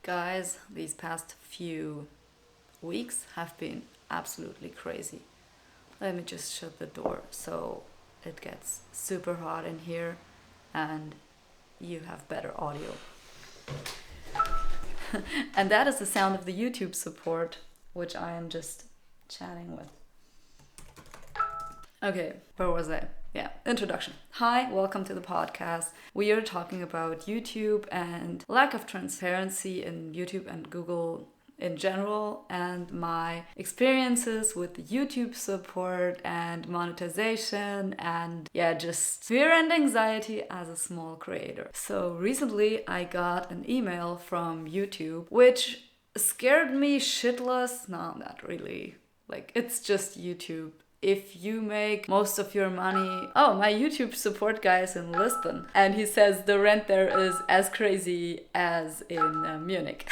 Guys, these past few weeks have been absolutely crazy. Let me just shut the door so it gets super hot in here and you have better audio. And that is the sound of the YouTube support, which I am just chatting with. Okay, where was I? Yeah, introduction. Hi, welcome to the podcast. We are talking about YouTube and lack of transparency in YouTube and Google in general, and my experiences with YouTube support and monetization, and just fear and anxiety as a small creator. So recently I got an email from YouTube which scared me shitless. No, not really. Like, it's just YouTube. If you make most of your money... Oh, my YouTube support guy is in Lisbon, and he says the rent there is as crazy as in Munich.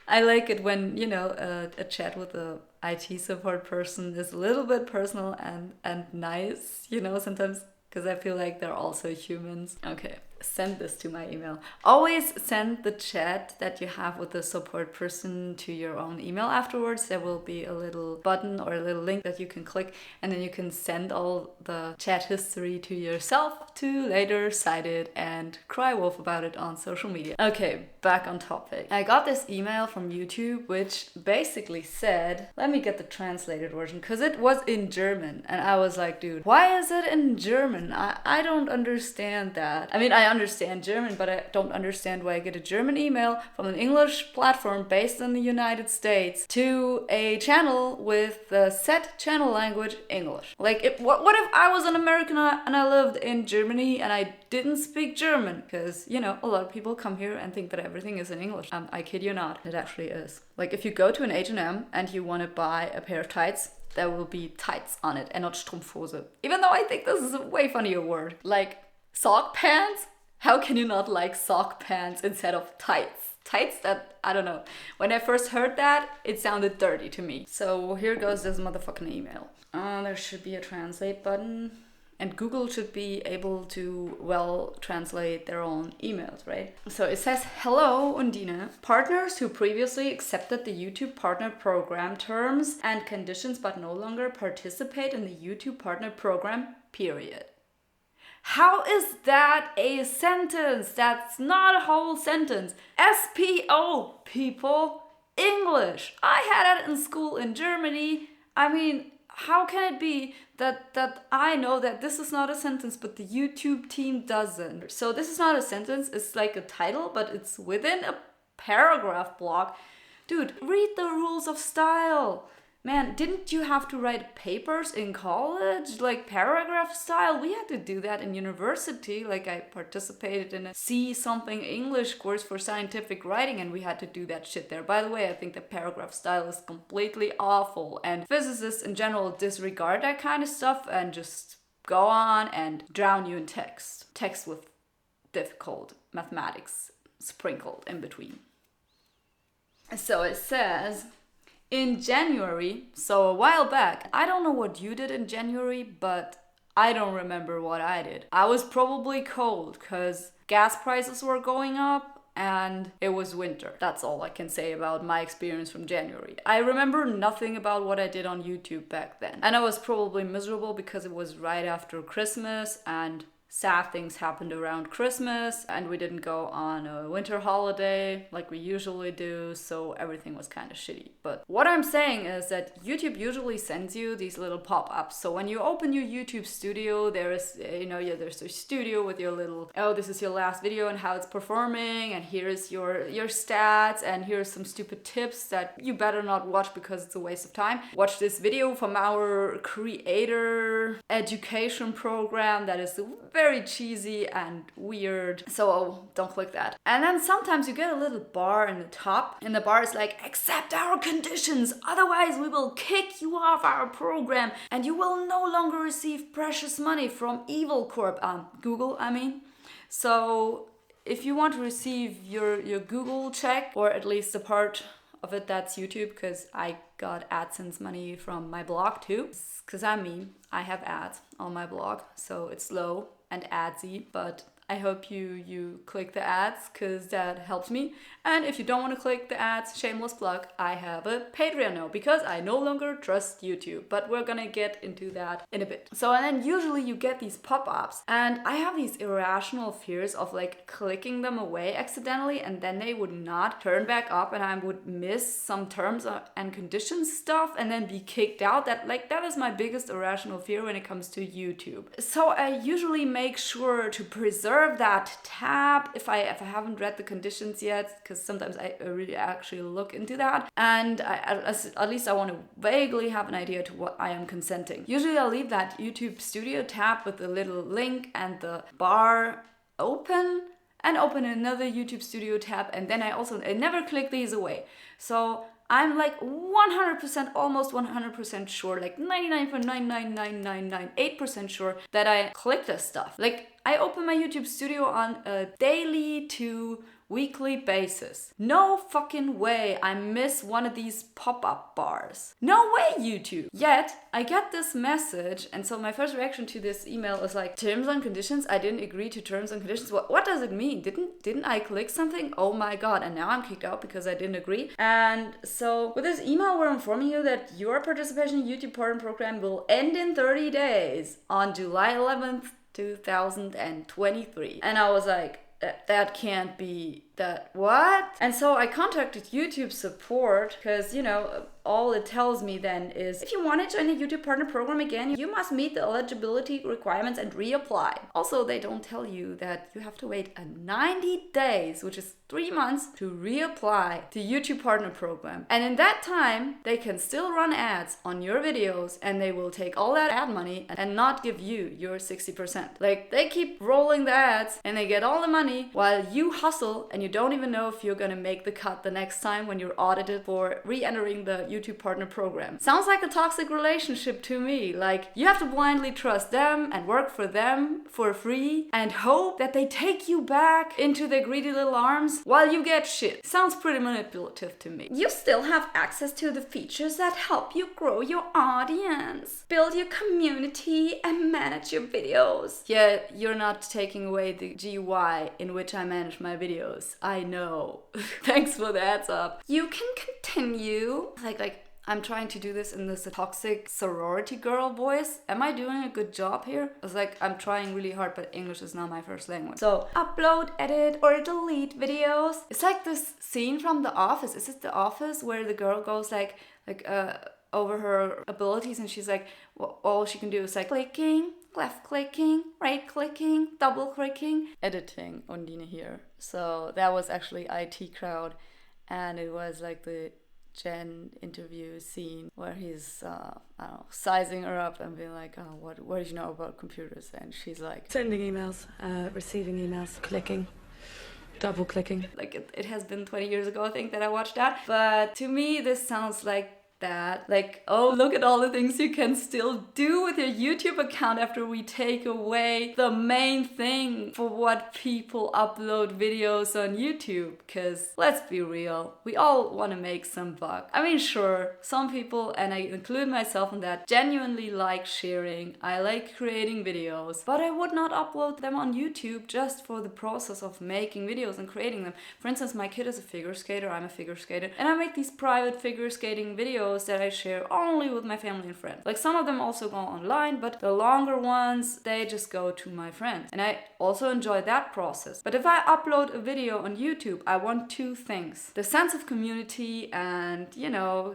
I like it when, a chat with a IT support person is a little bit personal and nice, sometimes, because I feel like they're also humans. Okay, send this to my email. Always send the chat that you have with the support person to your own email afterwards. There will be a little button or a little link that you can click, and then you can send all the chat history to yourself to later cite it and cry wolf about it on social media. Okay, back on topic. I got this email from YouTube which basically said, let me get the translated version because it was in German, and I was like, dude, why is it in German? I don't understand that. I mean, I understand German, but I don't understand why I get a German email from an English platform based in the United States to a channel with the set channel language English. Like, what if I was an American and I lived in Germany and I didn't speak German? Because, a lot of people come here and think that everything is in English. I kid you not, it actually is. Like, if you go to an H&M and you want to buy a pair of tights, there will be tights on it and not Strumpfhose. Even though I think this is a way funnier word. Like, sock pants? How can you not like sock pants instead of tights? Tights that, I don't know. When I first heard that, it sounded dirty to me. So here goes this motherfucking email. There should be a translate button. And Google should be able to, translate their own emails, right? So it says, hello, Undine. Partners who previously accepted the YouTube Partner Program terms and conditions but no longer participate in the YouTube Partner Program, period. How is that a sentence? That's not a whole sentence. SPO, people. English. I had it in school in Germany. I mean, how can it be that I know that this is not a sentence, but the YouTube team doesn't? So this is not a sentence, it's like a title, but it's within a paragraph block. Dude, read the rules of style. Man, didn't you have to write papers in college? Like paragraph style? We had to do that in university. Like, I participated in a C something English course for scientific writing, and we had to do that shit there. By the way, I think the paragraph style is completely awful, and physicists in general disregard that kind of stuff and just go on and drown you in text. Text with difficult mathematics sprinkled in between. So it says... in January, so a while back, I don't know what you did in January, but I don't remember what I did. I was probably cold because gas prices were going up and it was winter. That's all I can say about my experience from January. I remember nothing about what I did on YouTube back then. And I was probably miserable because it was right after Christmas and sad things happened around Christmas, and we didn't go on a winter holiday like we usually do, so everything was kind of shitty. But what I'm saying is that YouTube usually sends you these little pop-ups. So when you open your YouTube studio, there's a studio with your little, oh, this is your last video and how it's performing, and here's your stats, and here's some stupid tips that you better not watch because it's a waste of time. Watch this video from our creator education program that is very cheesy and weird, so don't click that. And then sometimes you get a little bar in the top, and the bar is like, accept our conditions, otherwise we will kick you off our program and you will no longer receive precious money from Evil Corp, Google, I mean. So if you want to receive your Google check, or at least the part of it that's YouTube, because I got AdSense money from my blog too, because I have ads on my blog, so it's low and adsy, but I hope you click the ads because that helps me. And if you don't want to click the ads, shameless plug, I have a Patreon now because I no longer trust YouTube. But we're gonna get into that in a bit. So, and then usually you get these pop-ups, and I have these irrational fears of like clicking them away accidentally, and then they would not turn back up, and I would miss some terms and conditions stuff, and then be kicked out. That is my biggest irrational fear when it comes to YouTube. So I usually make sure to preserve that tab if I haven't read the conditions yet, because sometimes I really actually look into that, and at least I want to vaguely have an idea to what I am consenting. Usually I'll leave that YouTube Studio tab with the little link and the bar open, and open another YouTube Studio tab, and then I never click these away. So I'm like 100%, almost 100% sure, like 99.99998% sure that I click this stuff. Like, I open my YouTube Studio on a daily to weekly basis. No fucking way I miss one of these pop-up bars. No way, YouTube. Yet, I get this message, and so my first reaction to this email is like, terms and conditions? I didn't agree to terms and conditions. What does it mean? Didn't I click something? Oh my god, and now I'm kicked out because I didn't agree. And so with this email, we're informing you that your participation in YouTube Partner Program will end in 30 days on July 11th, 2023. And I was like, that can't be that. What? And so I contacted YouTube support because, all it tells me then is if you want to join the YouTube Partner Program again, you must meet the eligibility requirements and reapply. Also, they don't tell you that you have to wait 90 days, which is 3 months, to reapply to YouTube Partner Program. And in that time, they can still run ads on your videos, and they will take all that ad money and not give you your 60%. Like, they keep rolling the ads and they get all the money while you hustle, and you don't even know if you're gonna make the cut the next time when you're audited for re-entering the YouTube Partner Program. Sounds like a toxic relationship to me. Like, you have to blindly trust them and work for them for free and hope that they take you back into their greedy little arms while you get shit. Sounds pretty manipulative to me. You still have access to the features that help you grow your audience, build your community, and manage your videos. Yeah, you're not taking away the GUI in which I manage my videos. I know. Thanks for the heads up. You can continue. Like, I'm trying to do this in this toxic sorority girl voice. Am I doing a good job here? It's like, I'm trying really hard, but English is not my first language. So, upload, edit, or delete videos. It's like this scene from The Office. Is it The Office where the girl goes over her abilities, and she's like, well, all she can do is like clicking, left clicking, right clicking, double clicking, editing. Undine here. So that was actually IT crowd, and it was like the Jen interview scene where he's sizing her up and being like, oh, what do you know about computers? And she's like, sending emails, receiving emails, clicking, double clicking. Like, it has been 20 years ago, I think, that I watched that, but to me this sounds like that. Like, oh, look at all the things you can still do with your YouTube account after we take away the main thing for what people upload videos on YouTube. Because let's be real, we all want to make some buck. I mean, sure, some people, and I include myself in that, genuinely like sharing. I like creating videos, but I would not upload them on YouTube just for the process of making videos and creating them. For instance, my kid is a figure skater, I'm a figure skater, and I make these private figure skating videos that I share only with my family and friends. Like, some of them also go online, but the longer ones, they just go to my friends. And I also enjoy that process. But if I upload a video on YouTube, I want two things: the sense of community and,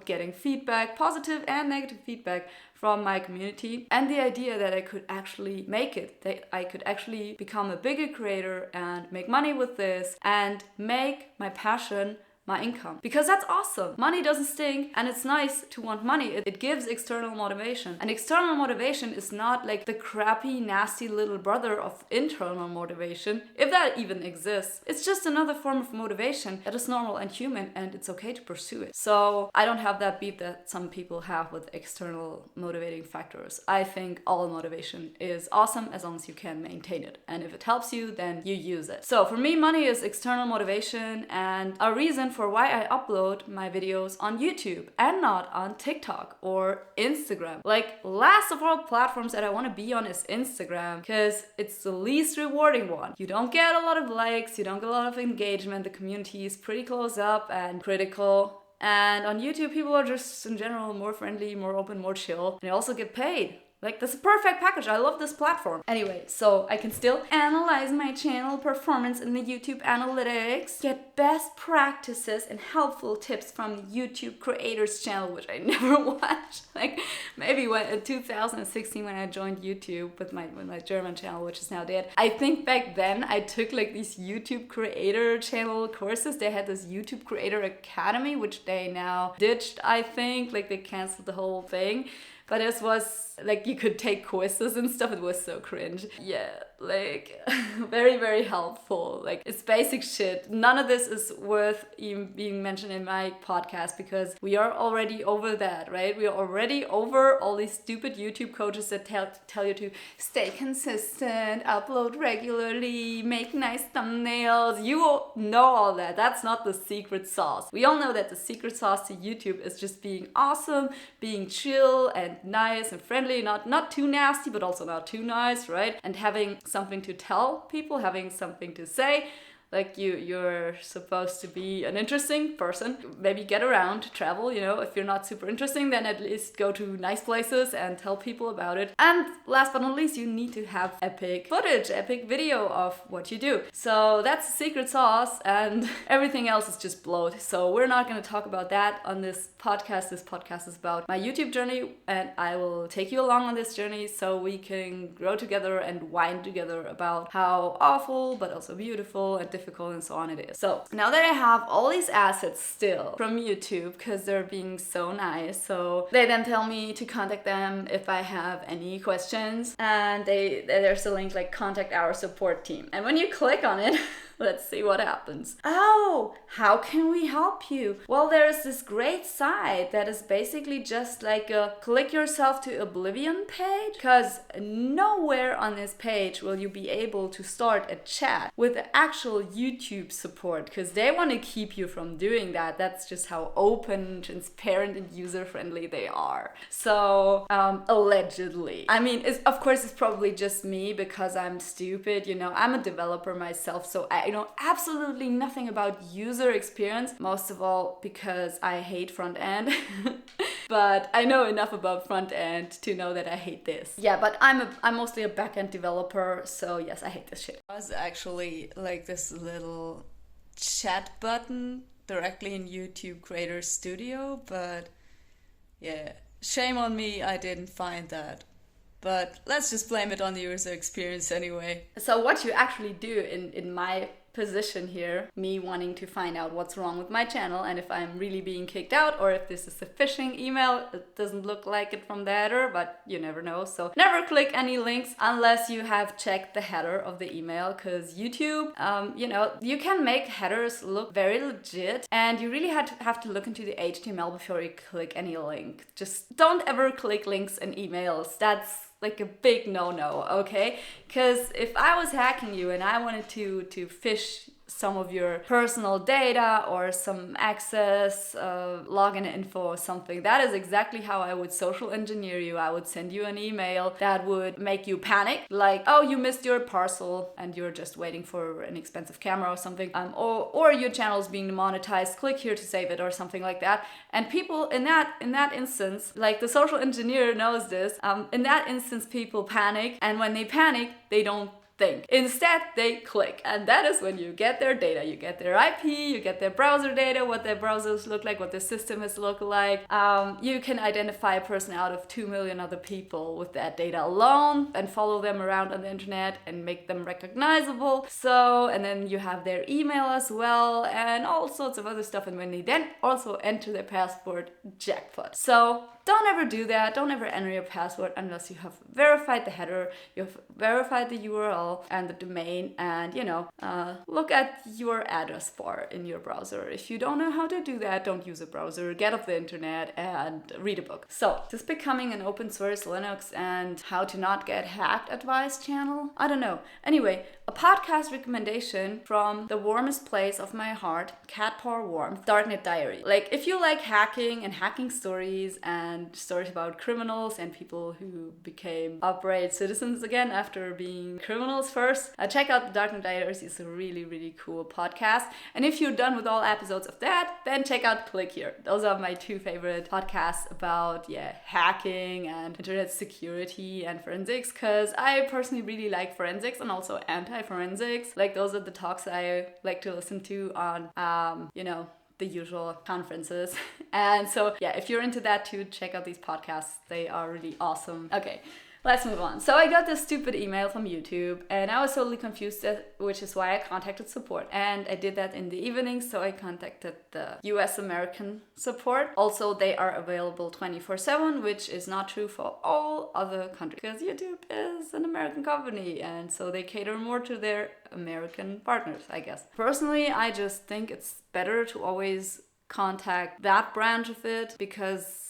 getting feedback, positive and negative feedback from my community, and the idea that I could actually make it, that I could actually become a bigger creator and make money with this and make my passion my income. Because that's awesome. Money doesn't stink, and it's nice to want money. It gives external motivation. And external motivation is not like the crappy, nasty little brother of internal motivation, if that even exists. It's just another form of motivation that is normal and human, and it's okay to pursue it. So I don't have that beef that some people have with external motivating factors. I think all motivation is awesome as long as you can maintain it. And if it helps you, then you use it. So for me, money is external motivation, and a reason for why I upload my videos on YouTube and not on TikTok or Instagram. Like, last of all platforms that I want to be on is Instagram, because it's the least rewarding one. You don't get a lot of likes, you don't get a lot of engagement, the community is pretty close up and critical. And on YouTube, people are just in general more friendly, more open, more chill, and you also get paid. Like, that's a perfect package. I love this platform. Anyway, so I can still analyze my channel performance in the YouTube analytics, get best practices and helpful tips from the YouTube creators channel, which I never watched. Like, maybe in 2016 when I joined YouTube with my German channel, which is now dead. I think back then I took like these YouTube creator channel courses. They had this YouTube Creator Academy, which they now ditched, I think. Like, they canceled the whole thing. But it was like you could take quizzes and stuff. It was so cringe. Yeah, like very, very helpful. Like, it's basic shit. None of this is worth even being mentioned in my podcast because we are already over that, right? We are already over all these stupid YouTube coaches that tell you to stay consistent, upload regularly, make nice thumbnails. You know all that. That's not the secret sauce. We all know that the secret sauce to YouTube is just being awesome, being chill and nice and friendly, not too nasty, but also not too nice, right? And having something to tell people, having something to say. Like, you're supposed to be an interesting person. Maybe get around, travel, you know. If you're not super interesting, then at least go to nice places and tell people about it. And last but not least, you need to have epic footage, epic video of what you do. So that's the secret sauce, and everything else is just bloat. So we're not going to talk about that on this podcast. This podcast is about my YouTube journey, and I will take you along on this journey so we can grow together and whine together about how awful but also beautiful and difficult and so on it is. So now that I have all these assets still from YouTube, because they're being so nice, so they then tell me to contact them if I have any questions, and there's a link like contact our support team, and when you click on it, let's see what happens. Oh, how can we help you? Well, there is this great site that is basically just like a click yourself to oblivion page, because nowhere on this page will you be able to start a chat with the actual YouTube support, because they want to keep you from doing that. That's just how open, transparent, and user-friendly they are. So, allegedly. I mean, of course, it's probably just me because I'm stupid, you know. I'm a developer myself, so I know absolutely nothing about user experience, most of all because I hate front end. But I know enough about front end to know that I hate this. Yeah, but I'm mostly a back-end developer, so yes, I hate this shit. It was actually like this little chat button directly in YouTube Creator Studio, but yeah, shame on me, I didn't find that. But let's just blame it on the user experience anyway. So what you actually do in my position here, me wanting to find out what's wrong with my channel and if I'm really being kicked out or if this is a phishing email. It doesn't look like it from the header, but you never know. So never click any links unless you have checked the header of the email, because YouTube, you know, you can make headers look very legit, and you really have to look into the HTML before you click any link. Just don't ever click links in emails. That's like a big no-no, okay? Because if I was hacking you and I wanted to phish some of your personal data or some access, login info or something, that is exactly how I would social engineer you. I would send you an email that would make you panic, like, oh, you missed your parcel and you're just waiting for an expensive camera or something, or your channel's being demonetized, click here to save it or something like that. And people in that instance, like the social engineer knows this, in that instance people panic, and when they panic, they don't think. Instead, they click. And that is when you get their data. You get their IP, you get their browser data, what their browsers look like, what their systems look like. You can identify a person out of 2 million other people with that data alone and follow them around on the internet and make them recognizable. So, and then you have their email as well and all sorts of other stuff. And when they then also enter their passport, jackpot. So don't ever do that. Don't ever enter your password unless you have verified the header, you've verified the URL and the domain, and look at your address bar in your browser. If you don't know how to do that, don't use a browser, get off the internet and read a book. So, this becoming an open source Linux and how to not get hacked advice channel? I don't know. Anyway, a podcast recommendation from the warmest place of my heart, cat paw warmth, Darknet Diary. Like, if you like hacking and hacking stories and stories about criminals and people who became upright citizens again after being criminals first, check out the Darknet Diaries. It's a really, really cool podcast. And if you're done with all episodes of that, then check out Click Here. Those are my two favorite podcasts about hacking and internet security and forensics, because I personally really like forensics and also anti-forensics. Like, those are the talks I like to listen to on the usual conferences. And so if you're into that too, check out these podcasts. They are really awesome. Okay, let's move on. So I got this stupid email from YouTube and I was totally confused, which is why I contacted support. And I did that in the evening, so I contacted the US American support. Also, they are available 24/7, which is not true for all other countries because YouTube is an American company and so they cater more to their American partners, I guess. Personally, I just think it's better to always contact that branch of it because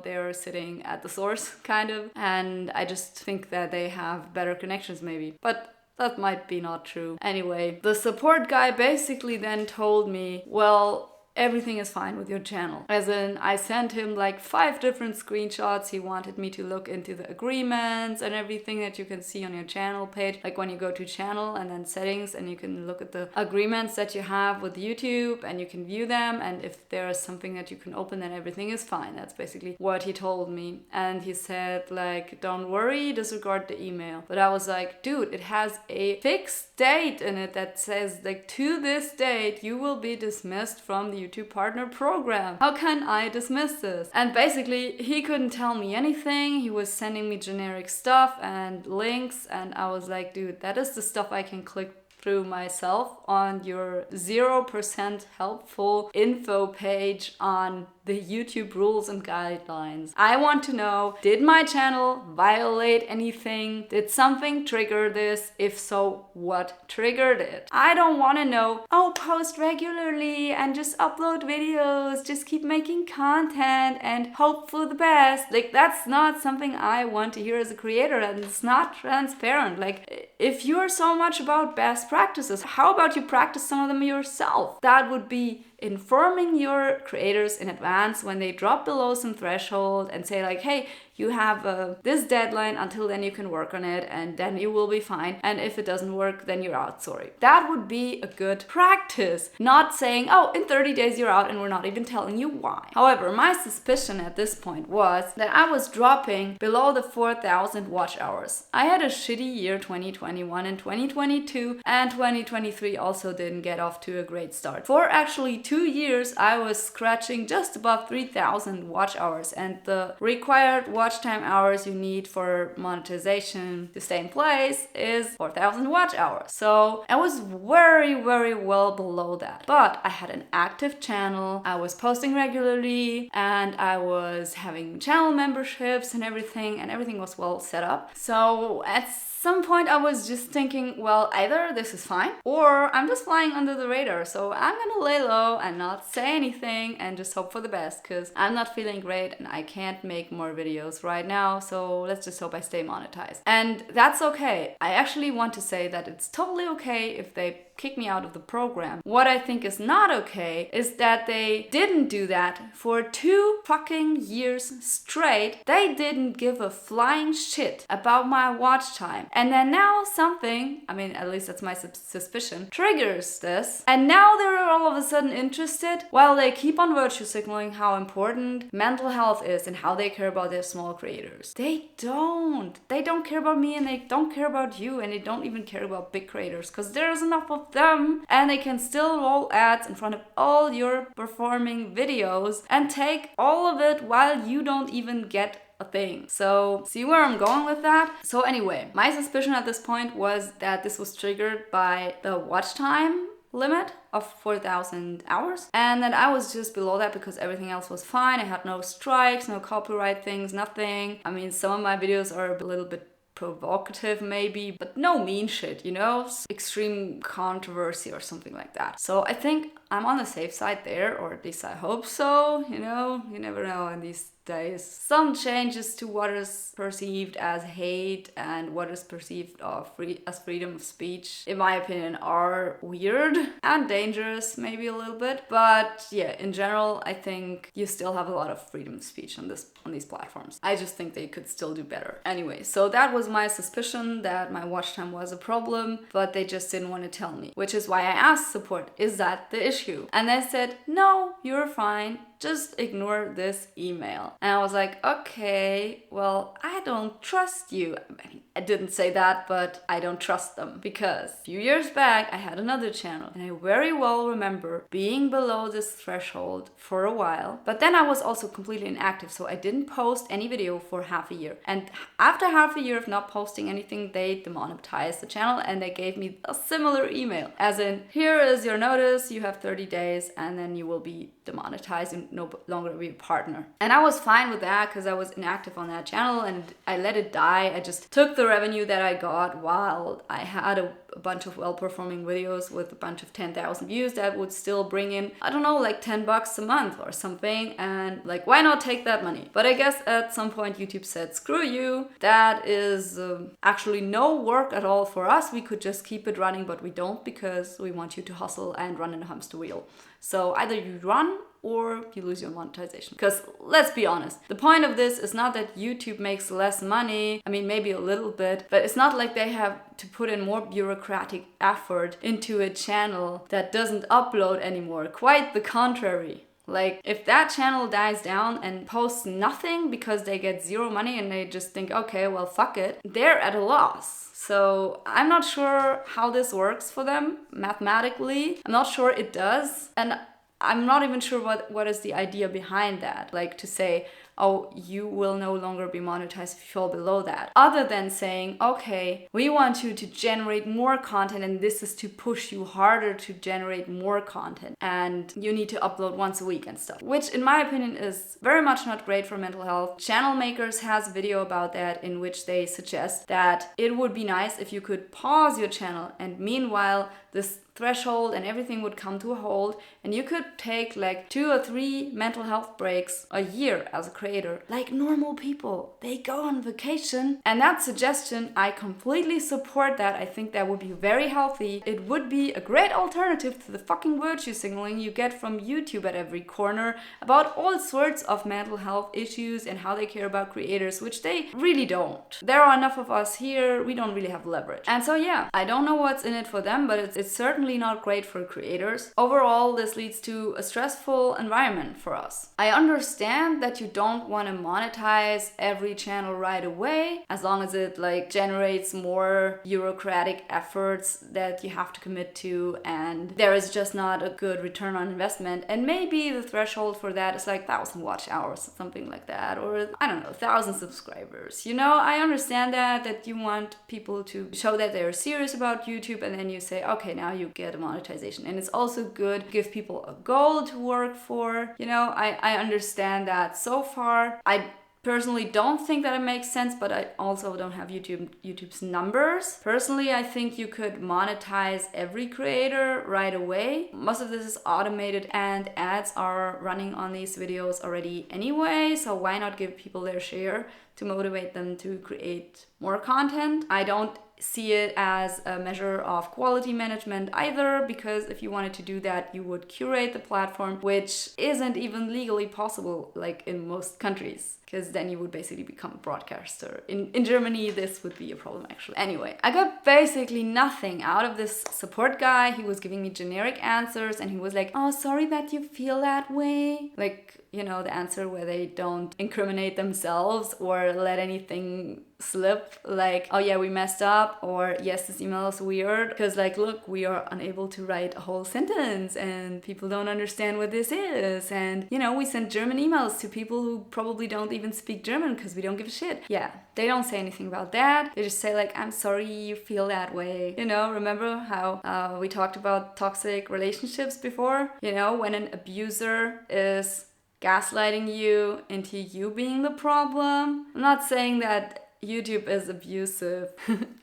they're sitting at the source, kind of. And I just think that they have better connections, maybe. But that might be not true. Anyway, the support guy basically then told me, well, everything is fine with your channel. As in, I sent him like 5 different screenshots. He wanted me to look into the agreements and everything that you can see on your channel page. Like when you go to channel and then settings and you can look at the agreements that you have with YouTube and you can view them. And if there is something that you can open, then everything is fine. That's basically what he told me. And he said like, don't worry, disregard the email. But I was like, dude, it has a fixed date in it that says like, to this date, you will be dismissed from the YouTube partner program. How can I dismiss this? And basically he couldn't tell me anything. He was sending me generic stuff and links and I was like, dude, that is the stuff I can click through myself on your 0% helpful info page on the YouTube rules and guidelines. I want to know, did my channel violate anything? Did something trigger this? If so, what triggered it? I don't want to know, oh, post regularly and just upload videos, just keep making content and hope for the best. Like, that's not something I want to hear as a creator, and it's not transparent. Like, if you're so much about best practices, how about you practice some of them yourself? That would be informing your creators in advance when they drop below some threshold and say like, hey, you have this deadline, until then you can work on it and then you will be fine. And if it doesn't work, then you're out, sorry. That would be a good practice. Not saying, oh, in 30 days you're out and we're not even telling you why. However, my suspicion at this point was that I was dropping below the 4,000 watch hours. I had a shitty year 2021 and 2022, and 2023 also didn't get off to a great start. For actually 2 years, I was scratching just above 3,000 watch hours, and the required watch time hours you need for monetization to stay in place is 4,000 watch hours. So I was very, very well below that. But I had an active channel, I was posting regularly, and I was having channel memberships and everything was well set up. So at some point I was just thinking, well, either this is fine or I'm just flying under the radar. So I'm gonna lay low and not say anything and just hope for the best, because I'm not feeling great and I can't make more videos right now. So let's just hope I stay monetized. And that's okay. I actually want to say that it's totally okay if they kick me out of the program. What I think is not okay is that they didn't do that for 2 fucking years straight. They didn't give a flying shit about my watch time. And then now something, I mean, at least that's my suspicion, triggers this. And now they're all of a sudden interested, while they keep on virtue signaling how important mental health is and how they care about their small creators. They don't. They don't care about me, and they don't care about you, and they don't even care about big creators, because there's enough of them, and they can still roll ads in front of all your performing videos and take all of it while you don't even get a thing. So see where I'm going with that? So anyway, my suspicion at this point was that this was triggered by the watch time limit of 4,000 hours. And then I was just below that because everything else was fine. I had no strikes, no copyright things, nothing. I mean, some of my videos are a little bit provocative maybe, but no mean shit, you know, extreme controversy or something like that. So I think I'm on the safe side there, or at least I hope so, you know, you never know in these days. Some changes to what is perceived as hate and what is perceived as freedom of speech, in my opinion, are weird and dangerous maybe a little bit. But yeah, in general, I think you still have a lot of freedom of speech on these platforms. I just think they could still do better. Anyway, so that was my suspicion that my watch time was a problem, but they just didn't want to tell me, which is why I asked support, is that the issue? And they said, no, you're fine. Just ignore this email. And I was like, okay, well, I don't trust you. I mean, I didn't say that, but I don't trust them because a few years back I had another channel and I very well remember being below this threshold for a while. But then I was also completely inactive, so I didn't post any video for half a year. And after half a year of not posting anything, they demonetized the channel and they gave me a similar email. As in, here is your notice, you have 30 days and then you will be demonetized and no longer be a partner. And I was fine with that because I was inactive on that channel and I let it die. I just took the revenue that I got while I had a bunch of well-performing videos with a bunch of 10,000 views that would still bring in, I don't know, like $10 a month or something. And like, why not take that money? But I guess at some point YouTube said, screw you. That is actually no work at all for us. We could just keep it running, but we don't because we want you to hustle and run in a hamster wheel. So either you run or you lose your monetization. Because let's be honest, the point of this is not that YouTube makes less money. I mean, maybe a little bit, but it's not like they have to put in more bureaucratic effort into a channel that doesn't upload anymore. Quite the contrary. Like, if that channel dies down and posts nothing because they get zero money and they just think, okay, well, fuck it, they're at a loss. So I'm not sure how this works for them mathematically. I'm not sure it does. And I'm not even sure what is the idea behind that. Like to say, oh, you will no longer be monetized if you fall below that. Other than saying, okay, we want you to generate more content and this is to push you harder to generate more content. And you need to upload once a week and stuff. Which in my opinion is very much not great for mental health. Channel Makers has a video about that in which they suggest that it would be nice if you could pause your channel and meanwhile this threshold and everything would come to a halt and you could take like 2 or 3 mental health breaks a year as a creator. Like normal people, they go on vacation. And that suggestion, I completely support that. I think that would be very healthy. It would be a great alternative to the fucking virtue signaling you get from YouTube at every corner about all sorts of mental health issues and how they care about creators, which they really don't. There are enough of us here, we don't really have leverage. And so yeah, I don't know what's in it for them, but it's certainly not great for creators. Overall, this leads to a stressful environment for us. I understand that you don't want to monetize every channel right away, as long as it like generates more bureaucratic efforts that you have to commit to and there is just not a good return on investment. And maybe the threshold for that is like 1,000 watch hours or something like that, or I don't know, 1,000 subscribers. You know, I understand that you want people to show that they're serious about YouTube and then you say, okay, now you get a monetization. And it's also good to give people a goal to work for. You know, I understand that. So far, I personally don't think that it makes sense, but I also don't have YouTube's numbers. Personally, I think you could monetize every creator right away. Most of this is automated and ads are running on these videos already anyway, so why not give people their share to motivate them to create more content? I don't see it as a measure of quality management either, because if you wanted to do that, you would curate the platform, which isn't even legally possible like in most countries, because then you would basically become a broadcaster. In Germany, this would be a problem actually. Anyway, I got basically nothing out of this support guy. He was giving me generic answers and he was like, oh, sorry that you feel that way. Like, the answer where they don't incriminate themselves or let anything slip, like, oh yeah, we messed up, or yes, this email is weird, because like, look, we are unable to write a whole sentence and people don't understand what this is, and we send German emails to people who probably don't even speak German because we don't give a shit. Yeah, they don't say anything about that. They just say like, I'm sorry you feel that way. Remember how we talked about toxic relationships before? When an abuser is gaslighting you into you being the problem. I'm not saying that YouTube is abusive.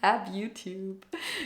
Ab YouTube.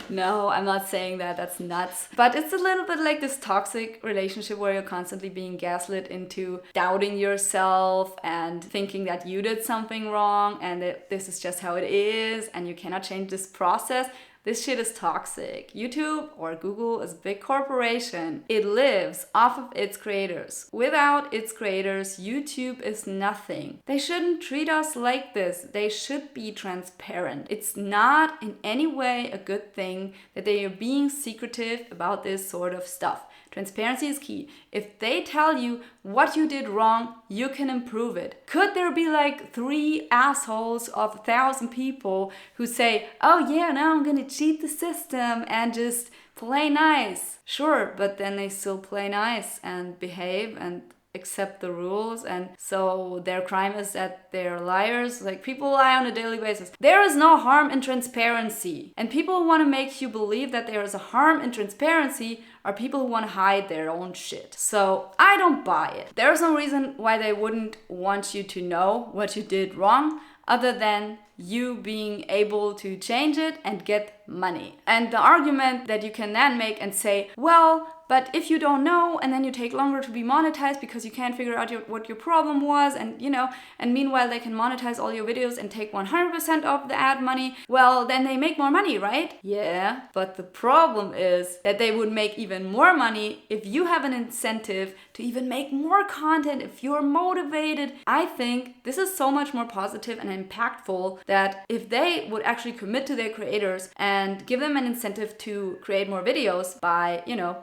No, I'm not saying that. That's nuts. But it's a little bit like this toxic relationship where you're constantly being gaslit into doubting yourself and thinking that you did something wrong and that this is just how it is and you cannot change this process. This shit is toxic. YouTube or Google is a big corporation. It lives off of its creators. Without its creators, YouTube is nothing. They shouldn't treat us like this. They should be transparent. It's not in any way a good thing that they are being secretive about this sort of stuff. Transparency is key. If they tell you what you did wrong, you can improve it. Could there be like 3 assholes of 1,000 people who say, oh yeah, now I'm gonna cheat the system and just play nice? Sure, but then they still play nice and behave and accept the rules, and so their crime is that they're liars. Like, people lie on a daily basis. There is no harm in transparency, and people who want to make you believe that there is a harm in transparency are people who want to hide their own shit. So I don't buy it. There's no reason why they wouldn't want you to know what you did wrong other than you being able to change it and get money. And the argument that you can then make and say, well, but if you don't know and then you take longer to be monetized because you can't figure out what your problem was, and and meanwhile they can monetize all your videos and take 100% of the ad money, well, then they make more money, right? Yeah, but the problem is that they would make even more money if you have an incentive to even make more content, if you're motivated. I think this is so much more positive and impactful that if they would actually commit to their creators and give them an incentive to create more videos by,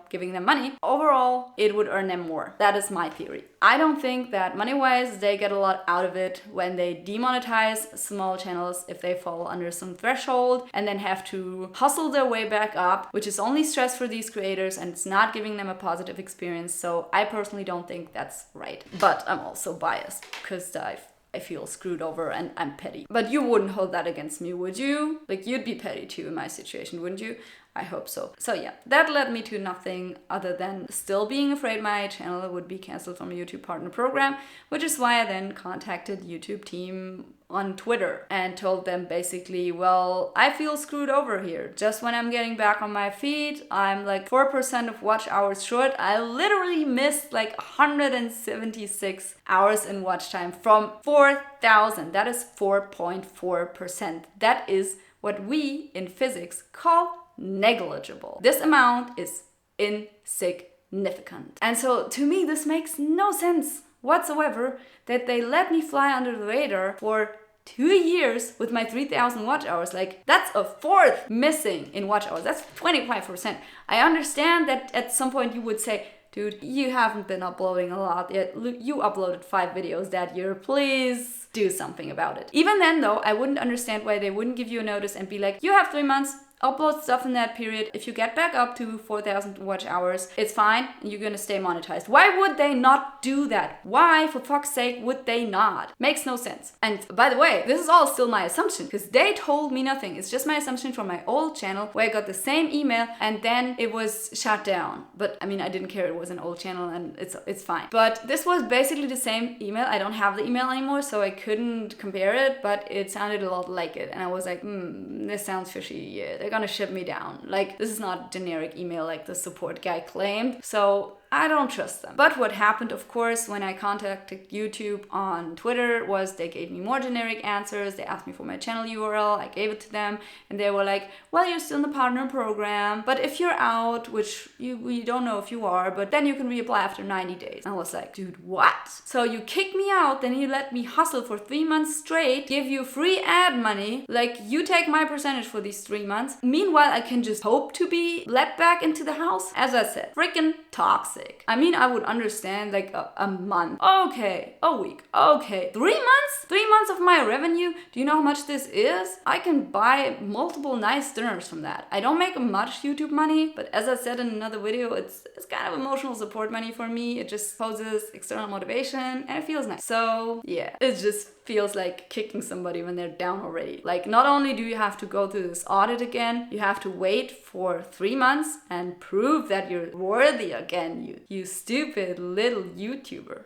giving them money, overall, it would earn them more. That is my theory. I don't think that money-wise, they get a lot out of it when they demonetize small channels if they fall under some threshold and then have to hustle their way back up, which is only stress for these creators and it's not giving them a positive experience. So I personally don't think that's right. But I'm also biased because I feel screwed over and I'm petty. But you wouldn't hold that against me, would you? Like, you'd be petty too in my situation, wouldn't you? I hope so. So yeah, that led me to nothing other than still being afraid my channel would be canceled from a YouTube partner program, which is why I then contacted YouTube team on Twitter and told them basically, well, I feel screwed over here. Just when I'm getting back on my feet, I'm like 4% of watch hours short. I literally missed like 176 hours in watch time from 4,000. That is 4.4%. That is what we in physics call negligible. This amount is insignificant. And so to me, this makes no sense whatsoever that they let me fly under the radar for 2 years with my 3,000 watch hours. Like, that's a fourth missing in watch hours. That's 25%. I understand that at some point you would say, dude, you haven't been uploading a lot yet. You uploaded 5 videos that year. Please do something about it. Even then though, I wouldn't understand why they wouldn't give you a notice and be like, you have 3 months, upload stuff in that period. If you get back up to 4,000 watch hours, it's fine. You're gonna stay monetized. Why would they not do that? Why, for fuck's sake, would they not? Makes no sense. And by the way, this is all still my assumption because they told me nothing. It's just my assumption from my old channel where I got the same email and then it was shut down. But I mean, I didn't care. It was an old channel and it's fine. But this was basically the same email. I don't have the email anymore, so I couldn't compare it, but it sounded a lot like it. And I was like, this sounds fishy. Yeah, they're gonna ship me down. Like, this is not generic email like the support guy claimed. So I don't trust them. But what happened, of course, when I contacted YouTube on Twitter was they gave me more generic answers. They asked me for my channel URL. I gave it to them and they were like, well, you're still in the partner program, but if you're out, which we don't know if you are, but then you can reapply after 90 days. I was like, dude, what? So you kick me out, then you let me hustle for 3 months straight, give you free ad money, like you take my percentage for these 3 months. Meanwhile, I can just hope to be let back into the house. As I said, freaking toxic. toxic. I mean, I would understand like a month, okay, a week, okay, 3 months? 3 months of my revenue? Do you know how much this is? I can buy multiple nice dinners from that. I don't make much YouTube money, but as I said in another video, it's kind of emotional support money for me. It just poses external motivation and it feels nice. So yeah, it just feels like kicking somebody when they're down already. Like, not only do you have to go through this audit again, you have to wait for 3 months and prove that you're worthy again, you stupid little YouTuber.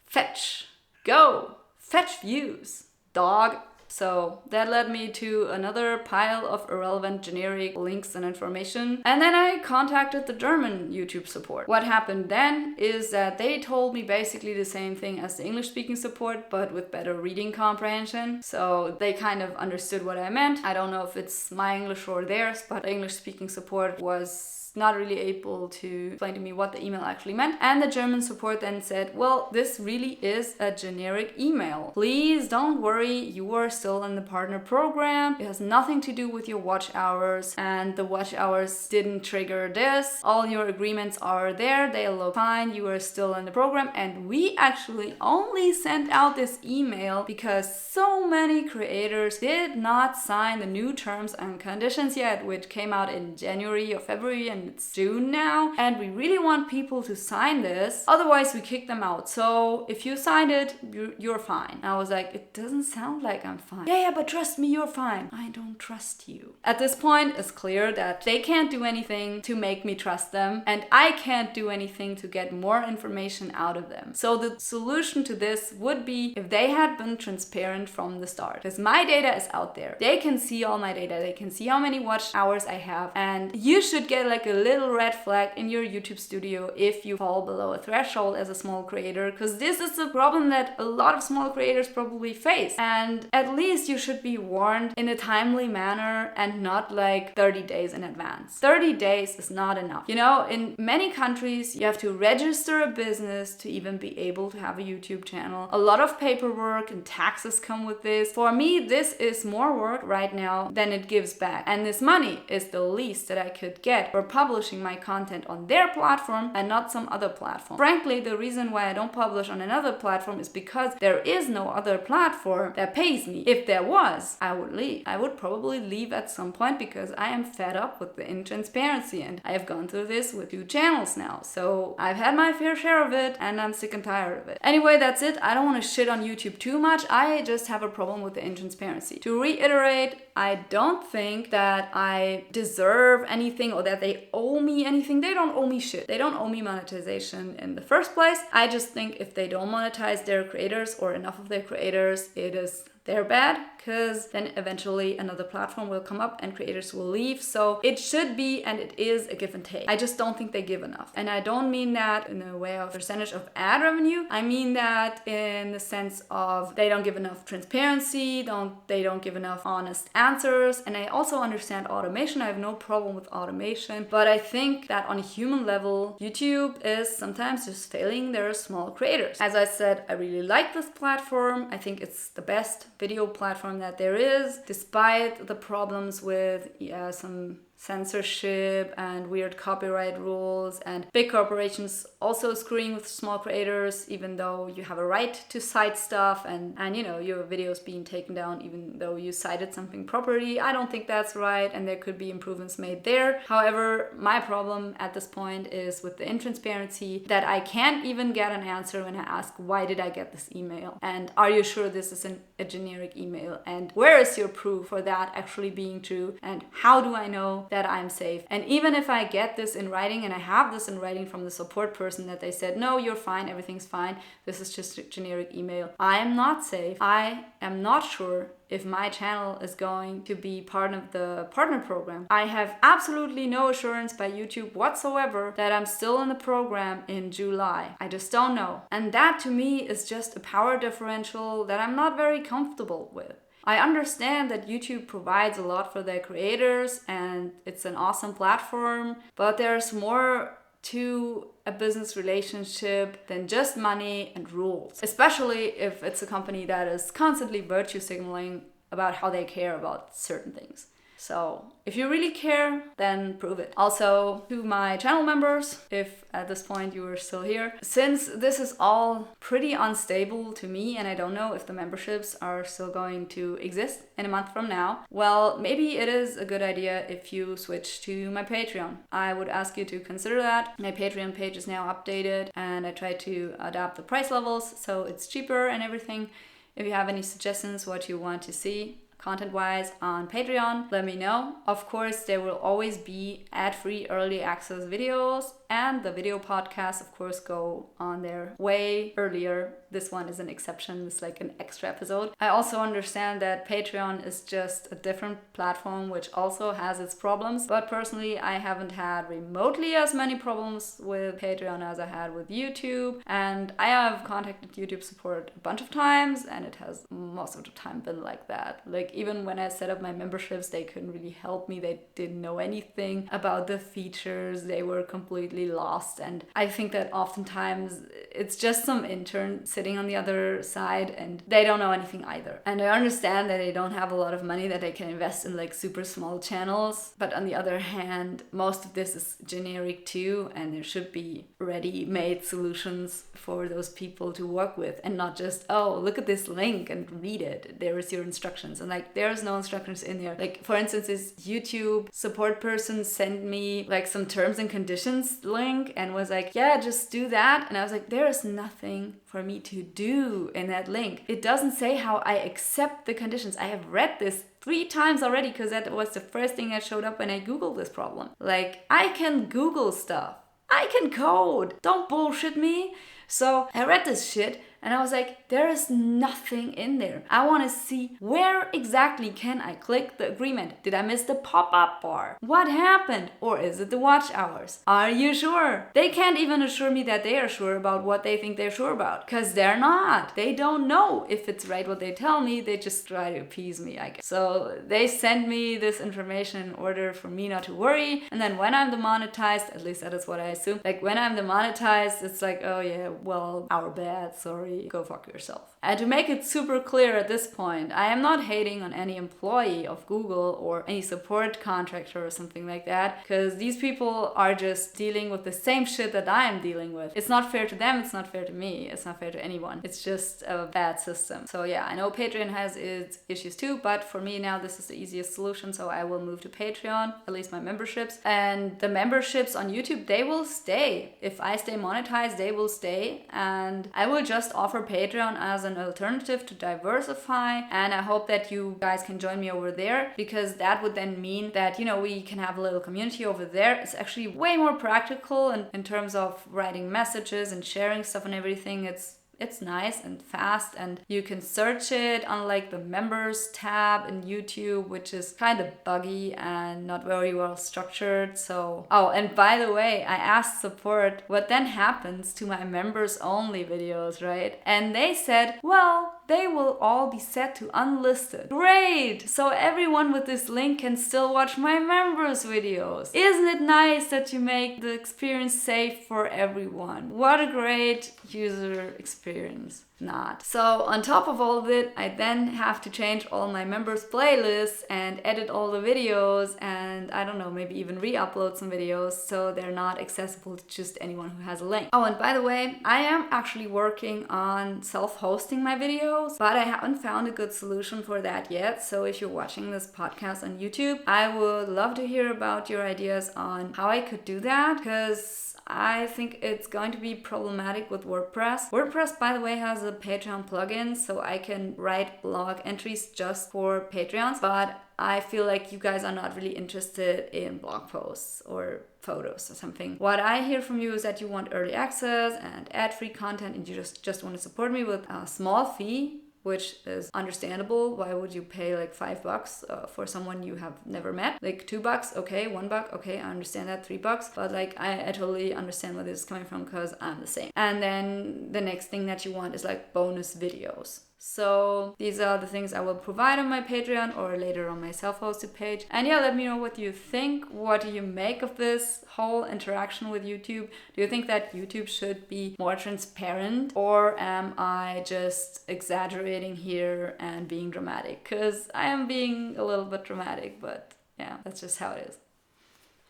Fetch. Go. Fetch views. Dog. So that led me to another pile of irrelevant generic links and information. And then I contacted the German YouTube support. What happened then is that they told me basically the same thing as the English speaking support, but with better reading comprehension. So they kind of understood what I meant. I don't know if it's my English or theirs, but the English speaking support was not really able to explain to me what the email actually meant. And the German support then said, well, this really is a generic email. Please don't worry, you are still in the partner program. It has nothing to do with your watch hours, and the watch hours didn't trigger this. All your agreements are there, they look fine, you are still in the program. And we actually only sent out this email because so many creators did not sign the new terms and conditions yet, which came out in January or February, and it's June now, and we really want people to sign this, otherwise we kick them out. So if you signed it, you're fine. And I was like, it doesn't sound like I'm fine. Yeah, but trust me, you're fine. I don't trust you. At this point, it's clear that they can't do anything to make me trust them, and I can't do anything to get more information out of them. So the solution to this would be if they had been transparent from the start, because my data is out there. They can see all my data. They can see how many watch hours I have, and you should get like a little red flag in your YouTube studio if you fall below a threshold as a small creator, because this is a problem that a lot of small creators probably face, and at least you should be warned in a timely manner and not like 30 days in advance. 30 days is not enough. You know, in many countries you have to register a business to even be able to have a YouTube channel. A lot of paperwork and taxes come with this. For me, this is more work right now than it gives back, and this money is the least that I could get for publishing my content on their platform and not some other platform. Frankly, the reason why I don't publish on another platform is because there is no other platform that pays me. If there was, I would leave. I would probably leave at some point because I am fed up with the intransparency, and I have gone through this with 2 channels now. So I've had my fair share of it and I'm sick and tired of it. Anyway, that's it. I don't want to shit on YouTube too much. I just have a problem with the intransparency. To reiterate, I don't think that I deserve anything or that they owe me anything. They don't owe me shit. They don't owe me monetization in the first place. I just think if they don't monetize their creators or enough of their creators, it is their bad, because then eventually another platform will come up and creators will leave. So it should be, and it is, a give and take. I just don't think they give enough. And I don't mean that in a way of percentage of ad revenue. I mean that in the sense of they don't give enough transparency, they don't give enough honest answers. And I also understand automation. I have no problem with automation. But I think that on a human level, YouTube is sometimes just failing their small creators. As I said, I really like this platform. I think it's the best video platform that there is, despite the problems with some censorship and weird copyright rules and big corporations also screwing with small creators, even though you have a right to cite stuff and you know, your videos being taken down even though you cited something properly. I don't think that's right, and there could be improvements made there. However, my problem at this point is with the intransparency, that I can't even get an answer when I ask, why did I get this email? And are you sure this is a generic email? And where is your proof for that actually being true? And how do I know that I'm safe? And even if I get this in writing, and I have this in writing from the support person that they said, no, you're fine, everything's fine, this is just a generic email, I am not safe. I am not sure if my channel is going to be part of the partner program. I have absolutely no assurance by YouTube whatsoever that I'm still in the program in July. I just don't know. And that to me is just a power differential that I'm not very comfortable with. I understand that YouTube provides a lot for their creators and it's an awesome platform, but there's more to a business relationship than just money and rules, especially if it's a company that is constantly virtue signaling about how they care about certain things. So if you really care, then prove it. Also, to my channel members, if at this point you are still here, since this is all pretty unstable to me and I don't know if the memberships are still going to exist in a month from now, well, maybe it is a good idea if you switch to my Patreon. I would ask you to consider that. My Patreon page is now updated and I try to adapt the price levels so it's cheaper and everything. If you have any suggestions what you want to see content-wise on Patreon, let me know. Of course, there will always be ad-free early access videos, and the video podcasts, of course, go on there way earlier. This one is an exception. It's like an extra episode. I also understand that Patreon is just a different platform, which also has its problems. But personally, I haven't had remotely as many problems with Patreon as I had with YouTube. And I have contacted YouTube support a bunch of times, and it has most of the time been like that. Like, even when I set up my memberships, they couldn't really help me. They didn't know anything about the features. They were completely lost. And I think that oftentimes it's just some intern sitting on the other side and they don't know anything either. And I understand that they don't have a lot of money that they can invest in like super small channels. But on the other hand, most of this is generic too. And there should be ready-made solutions for those people to work with and not just, oh, look at this link and read it. There is your instructions. And like, there's no instructions in there. Like, for instance, this YouTube support person sent me like some terms and conditions link and was like, yeah, just do that. And I was like, there is nothing for me to do in that link. It doesn't say how I accept the conditions. I have read this 3 times already because that was the first thing that showed up when I Googled this problem. Like, I can Google stuff. I can code. Don't bullshit me. So I read this shit and I was like, there is nothing in there. I want to see where exactly can I click the agreement? Did I miss the pop-up bar? What happened? Or is it the watch hours? Are you sure? They can't even assure me that they are sure about what they think they're sure about. Because they're not. They don't know if it's right what they tell me. They just try to appease me, I guess. So they send me this information in order for me not to worry. And then when I'm demonetized, at least that is what I assume. Like when I'm demonetized, it's like, oh yeah, well, our bad, sorry. Go fuck yourself. And to make it super clear at this point, I am not hating on any employee of Google or any support contractor or something like that, because these people are just dealing with the same shit that I am dealing with. It's not fair to them, it's not fair to me, it's not fair to anyone. It's just a bad system. So yeah, I know Patreon has its issues too, but for me now this is the easiest solution, so I will move to Patreon, at least my memberships. And the memberships on YouTube, they will stay. If I stay monetized, they will stay, and I will just offer Patreon as an alternative to diversify, and I hope that you guys can join me over there, because that would then mean that, you know, we can have a little community over there. It's actually way more practical in terms of writing messages and sharing stuff and everything. It's nice and fast, and you can search it, unlike the members tab in YouTube, which is kind of buggy and not very well structured. So, oh, and by the way, I asked support what then happens to my members only videos, right? And they said, well, they will all be set to unlisted. Great! So everyone with this link can still watch my members videos. Isn't it nice that you make the experience safe for everyone? What a great user experience. Not. So on top of all of it, I then have to change all my members playlists and edit all the videos, and I don't know, maybe even re-upload some videos so they're not accessible to just anyone who has a link. Oh, and by the way, I am actually working on self-hosting my videos, but I haven't found a good solution for that yet. So if you're watching this podcast on YouTube, I would love to hear about your ideas on how I could do that, because I think it's going to be problematic with WordPress. WordPress, by the way, has a Patreon plugin, so I can write blog entries just for Patreons, but I feel like you guys are not really interested in blog posts or photos or something. What I hear from you is that you want early access and ad-free content, and you just want to support me with a small fee, which is understandable. Why would you pay like $5 for someone you have never met? Like $2, okay, $1, okay, I understand that, $3, but like I totally understand where this is coming from, because I'm the same. And then the next thing that you want is like bonus videos. So these are the things I will provide on my Patreon or later on my self-hosted page. And yeah, let me know what you think. What do you make of this whole interaction with YouTube? Do you think that YouTube should be more transparent, or am I just exaggerating here and being dramatic? Because I am being a little bit dramatic, but Yeah, that's just how it is.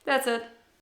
That's it.